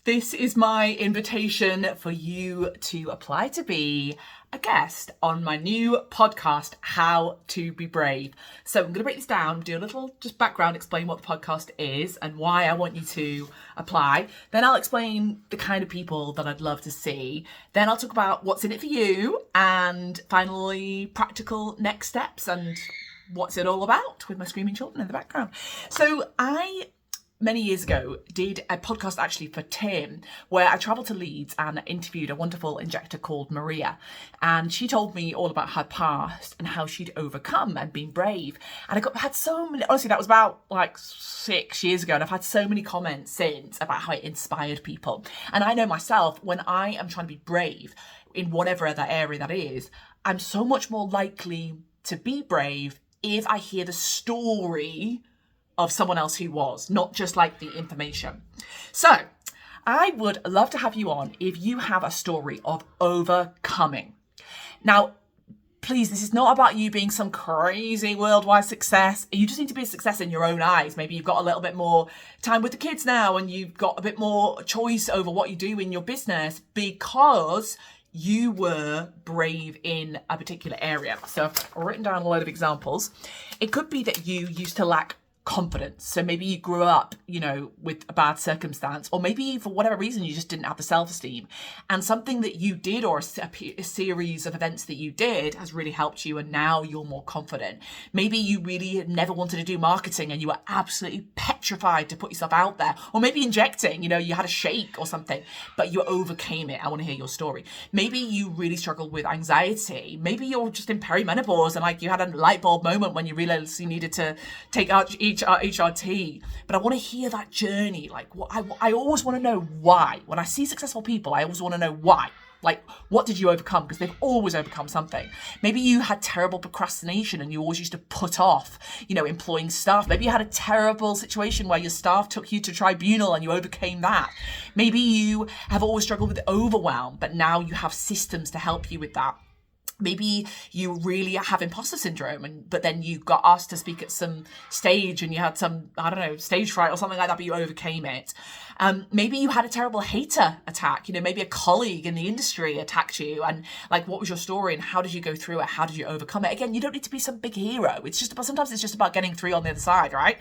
This is my invitation for you to apply to be a guest on my new podcast, How to Be Brave. So I'm going to break this down, do a little just background, explain what the podcast is and why I want you to apply. Then I'll explain the kind of people that I'd love to see. Then I'll talk about what's in it for you, and finally practical next steps and what's it all about with my screaming children in the background. So many years ago, did a podcast actually for Tim, where I travelled to Leeds and interviewed a wonderful injector called Maria. And she told me all about her past and how she'd overcome and been brave. And had so many, honestly, that was about like 6 years ago. And I've had so many comments since about how it inspired people. And I know myself, when I am trying to be brave in whatever other area that is, I'm so much more likely to be brave if I hear the story of someone else who was, not just like the information. So I would love to have you on if you have a story of overcoming. Now, please, this is not about you being some crazy worldwide success. You just need to be a success in your own eyes. Maybe you've got a little bit more time with the kids now and you've got a bit more choice over what you do in your business because you were brave in a particular area. So I've written down a load of examples. It could be that you used to lack confidence. So maybe you grew up, with a bad circumstance, or maybe for whatever reason, you just didn't have the self-esteem. And something that you did, or a series of events that you did, has really helped you. And now you're more confident. Maybe you really never wanted to do marketing and you were absolutely petrified to put yourself out there. Or maybe injecting, you had a shake or something, but you overcame it. I want to hear your story. Maybe you really struggled with anxiety. Maybe you're just in perimenopause and you had a light bulb moment when you realized you needed to take out HRT, but I want to hear that journey. I always want to know why. When I see successful people, I always want to know why. What did you overcome? Because they've always overcome something. Maybe you had terrible procrastination and you always used to put off, employing staff. Maybe you had a terrible situation where your staff took you to tribunal and you overcame that. Maybe you have always struggled with overwhelm, but now you have systems to help you with that. Maybe you really have imposter syndrome, but then you got asked to speak at some stage and you had some, stage fright or something like that, but you overcame it. Maybe you had a terrible hater attack. Maybe a colleague in the industry attacked you, and what was your story and how did you go through it? How did you overcome it? Again, you don't need to be some big hero. Sometimes it's just about getting through on the other side, right?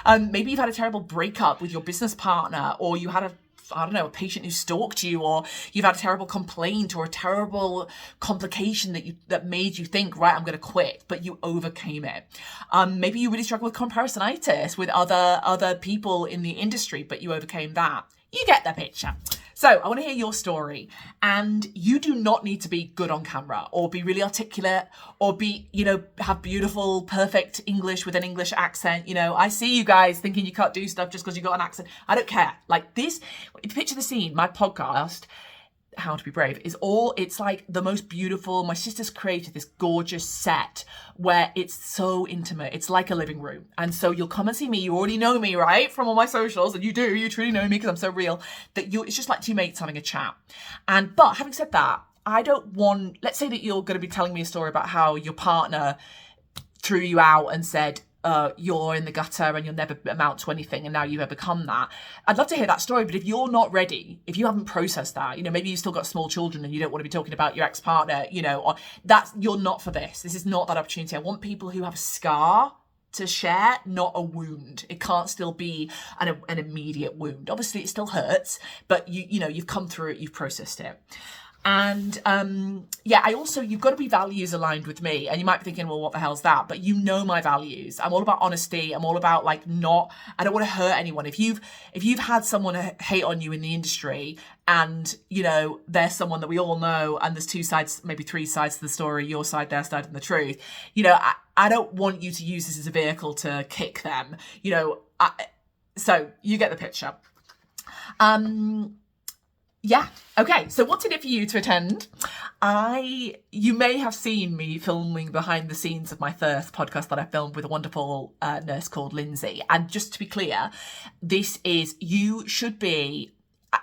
Maybe you've had a terrible breakup with your business partner, or you had a patient who stalked you, or you've had a terrible complaint or a terrible complication that made you think, right, I'm going to quit, but you overcame it. Maybe you really struggle with comparisonitis with other people in the industry, but you overcame that. You get the picture. So I want to hear your story, and you do not need to be good on camera or be really articulate or be, have beautiful, perfect English with an English accent. I see you guys thinking you can't do stuff just because you got an accent. I don't care. This, picture the scene, my podcast, How to Be Brave, it's like the most beautiful. My sister's created this gorgeous set where it's so intimate. It's like a living room. And so you'll come and see me. You already know me, right? From all my socials. And you truly know me because I'm so real it's just like two mates having a chat. But having said that, let's say that you're going to be telling me a story about how your partner threw you out and said, you're in the gutter and you'll never amount to anything, and now you've overcome that. I'd love to hear that story, but if you're not ready, if you haven't processed that, maybe you've still got small children and you don't want to be talking about your ex-partner, or you're not for this. This is not that opportunity. I want people who have a scar to share, not a wound. It can't still be an immediate wound. Obviously, it still hurts, but you've come through it, you've processed it. And you've got to be values aligned with me. And you might be thinking, well, what the hell's that? But my values. I'm all about honesty. I'm all about I don't want to hurt anyone. If you've had someone hate on you in the industry and, there's someone that we all know and there's two sides, maybe three sides to the story, your side, their side, and the truth, I don't want you to use this as a vehicle to kick them, so you get the picture. Yeah. Okay. So what's in it for you to attend? You may have seen me filming behind the scenes of my first podcast that I filmed with a wonderful nurse called Lindsay. And just to be clear, you should be,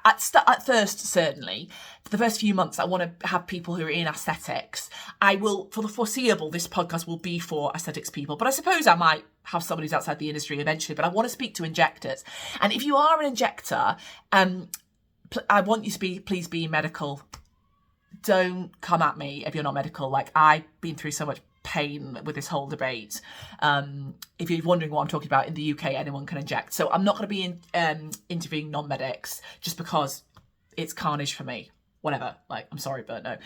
at first, certainly, for the first few months, I want to have people who are in aesthetics. I will, for the foreseeable, this podcast will be for aesthetics people, but I suppose I might have somebody who's outside the industry eventually, but I want to speak to injectors. And if you are an injector, I want you to please be medical. Don't come at me if you're not medical. Like, I've been through so much pain with this whole debate. If you're wondering what I'm talking about, in the UK, anyone can inject. So I'm not going to be interviewing non-medics just because it's carnage for me. Whatever, like, I'm sorry, but no.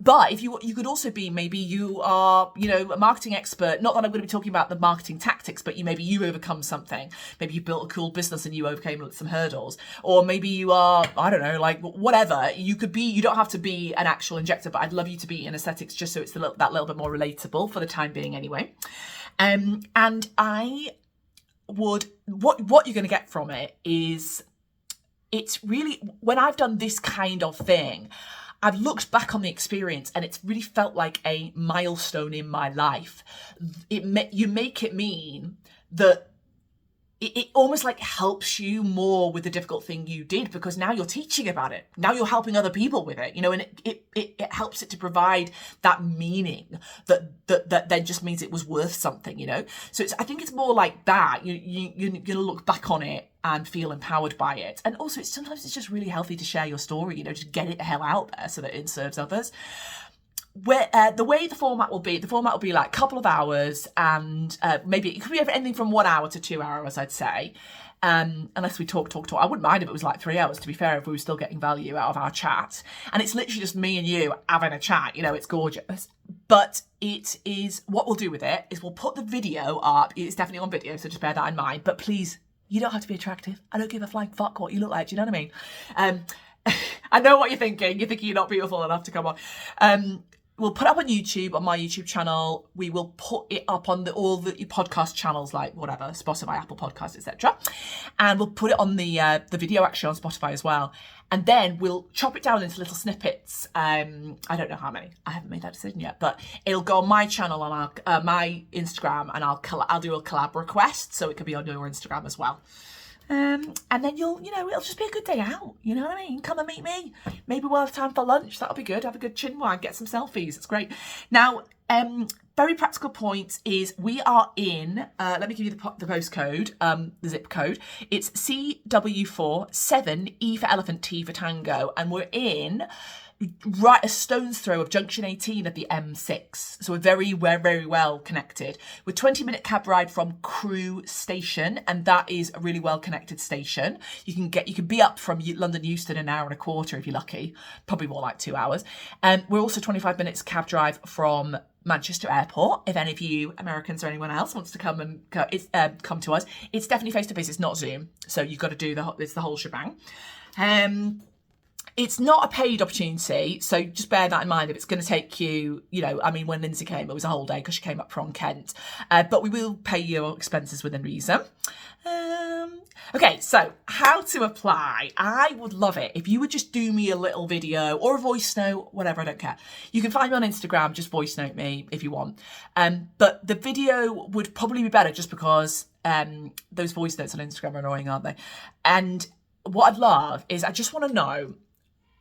But if you could also be, maybe you are, a marketing expert. Not that I'm going to be talking about the marketing tactics, but maybe you overcome something. Maybe you built a cool business and you overcame some hurdles. Or maybe you are, I don't know, like, whatever. You don't have to be an actual injector, but I'd love you to be in aesthetics just so it's that little bit more relatable for the time being anyway. And I would, what you're going to get from it is, it's really, when I've done this kind of thing, I've looked back on the experience and it's really felt like a milestone in my life. You make it mean that it almost like helps you more with the difficult thing you did, because now you're teaching about it. Now you're helping other people with it, and it helps it to provide that meaning that then just means it was worth something, So I think it's more like that. You're going to look back on it and feel empowered by it. And also sometimes it's just really healthy to share your story, just get it the hell out there so that it serves others. Where the way the format will be like a couple of hours, and maybe it could be anything from 1 hour to 2 hours, I'd say. Unless we talk. I wouldn't mind if it was like 3 hours, to be fair, if we were still getting value out of our chat. And it's literally just me and you having a chat, it's gorgeous. But it is, what we'll do with it is we'll put the video up. It's definitely on video, so just bear that in mind. But please, you don't have to be attractive. I don't give a flying fuck what you look like, do you know what I mean? I know what you're thinking. You're thinking you're not beautiful enough to come on. We'll put it up on YouTube, on my YouTube channel. We will put it up on all the podcast channels, like whatever, Spotify, Apple Podcasts, etc. And we'll put it on the video actually on Spotify as well. And then we'll chop it down into little snippets. I don't know how many. I haven't made that decision yet, but it'll go on my channel, on my Instagram, and I'll do a collab request, so it could be on your Instagram as well. And then it'll just be a good day out. You know what I mean? Come and meet me. Maybe we'll have time for lunch. That'll be good. Have a good chin wag, get some selfies. It's great. Now, very practical point is we are in, let me give you the postcode, the zip code. It's CW4 7E for elephant, T for tango. And we're in right a stone's throw of junction 18 of the M6. So we're very well connected. We're 20-minute cab ride from Crewe Station, and that is a really well connected station. You can be up from London Euston in an hour and a quarter if you're lucky, probably more like 2 hours. And we're also 25 minutes cab drive from Manchester Airport. If any of you Americans or anyone else wants to come to us, it's definitely face to face. It's not Zoom, so you've got to do the whole shebang. It's not a paid opportunity, so just bear that in mind. If it's going to take you, when Lindsay came, it was a whole day because she came up from Kent. But we will pay your expenses within reason. Okay, so how to apply. I would love it if you would just do me a little video or a voice note, whatever, I don't care. You can find me on Instagram, just voice note me if you want. But the video would probably be better just because those voice notes on Instagram are annoying, aren't they? And what I'd love is, I just want to know,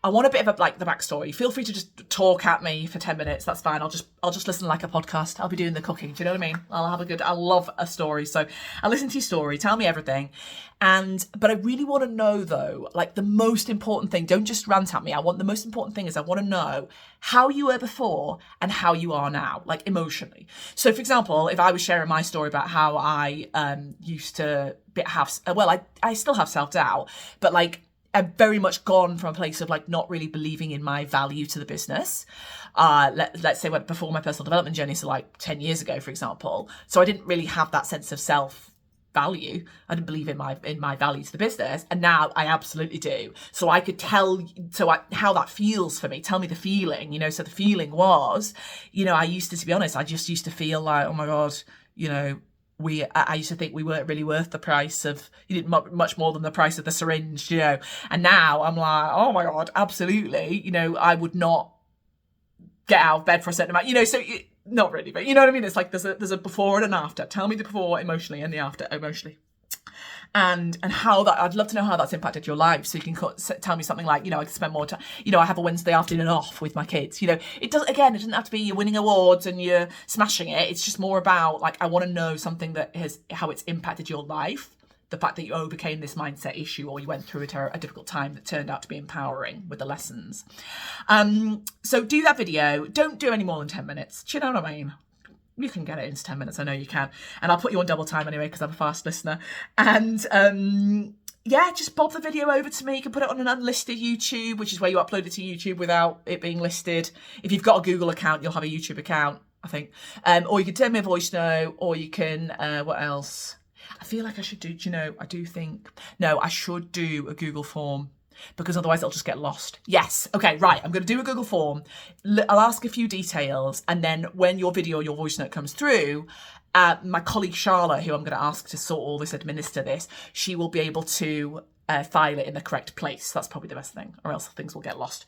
I want a bit of the backstory. Feel free to just talk at me for 10 minutes. That's fine. I'll just listen like a podcast. I'll be doing the cooking. Do you know what I mean? I love a story. So I'll listen to your story. Tell me everything. But I really want to know though, the most important thing, don't just rant at me. The most important thing is I want to know how you were before and how you are now, emotionally. So for example, if I was sharing my story about how I used to I still have self-doubt, but I've very much gone from a place of not really believing in my value to the business. Let's say before my personal development journey, so 10 years ago, for example. So I didn't really have that sense of self-value. I didn't believe in my value to the business, and now I absolutely do. So I could tell how that feels for me. Tell me the feeling, So the feeling was, I used to be honest, I just used to feel like, oh my God, I used to think we weren't really worth the price of, much more than the price of the syringe, And now I'm like, oh my God, absolutely. I would not get out of bed for a certain amount, so not really, but you know what I mean? It's there's a before and an after. Tell me the before emotionally and the after emotionally. And how that, I'd love to know how that's impacted your life. So you can tell me something like, I can spend more time, I have a Wednesday afternoon off with my kids. It doesn't have to be you're winning awards and you're smashing it. It's just more about I want to know something that how it's impacted your life the fact that you overcame this mindset issue, or you went through a difficult time that turned out to be empowering with the lessons. So do that video. Don't do any more than 10 minutes. Do you know what I mean? You can get it into 10 minutes. I know you can. And I'll put you on double time anyway, because I'm a fast listener. And yeah, just bob the video over to me. You can put it on an unlisted YouTube, which is where you upload it to YouTube without it being listed. If you've got a Google account, you'll have a YouTube account, I think. Or you can send me a voice note, or you can, what else? I feel like I should do, I should do a Google form, because otherwise it'll just get lost. Yes. Okay, right. I'm going to do a Google form. I'll ask a few details, and then when your video or your voice note comes through, my colleague Charlotte, who I'm going to ask to sort all this, administer this, she will be able to file it in the correct place. That's probably the best thing, or else things will get lost.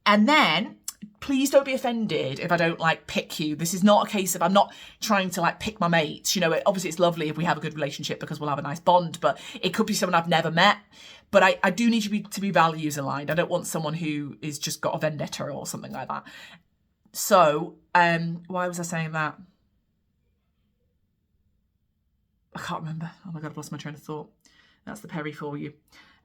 And then please don't be offended if I don't pick you. This is not a case of, I'm not trying to pick my mates. Obviously it's lovely if we have a good relationship because we'll have a nice bond, but it could be someone I've never met. But I do need you to be values aligned. I don't want someone who is just got a vendetta or something like that. So, why was I saying that? I can't remember. Oh my God, I've lost my train of thought. That's the Perry for you.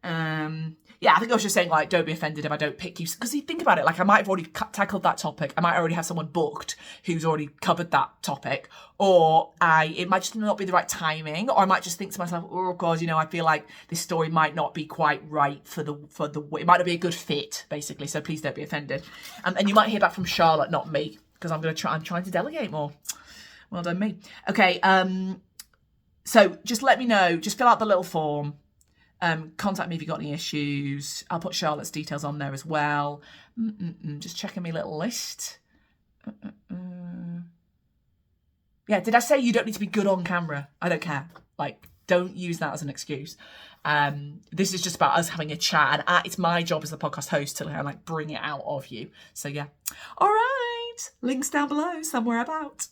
Yeah, I think I was just saying, don't be offended if I don't pick you. Because you think about it, I might have already tackled that topic. I might already have someone booked who's already covered that topic. Or it might just not be the right timing. Or I might just think to myself, oh God, I feel like this story might not be quite right for the, it might not be a good fit, basically. So please don't be offended. And you might hear back from Charlotte, not me. Because I'm trying to delegate more. Well done, me. Okay, so just let me know. Just fill out the little form. Contact me if you've got any issues. I'll put Charlotte's details on there as well. Just checking my little list. Yeah, did I say you don't need to be good on camera? I don't care. Don't use that as an excuse. This is just about us having a chat, and it's my job as the podcast host to bring it out of you. So yeah. All right. Links down below, somewhere about.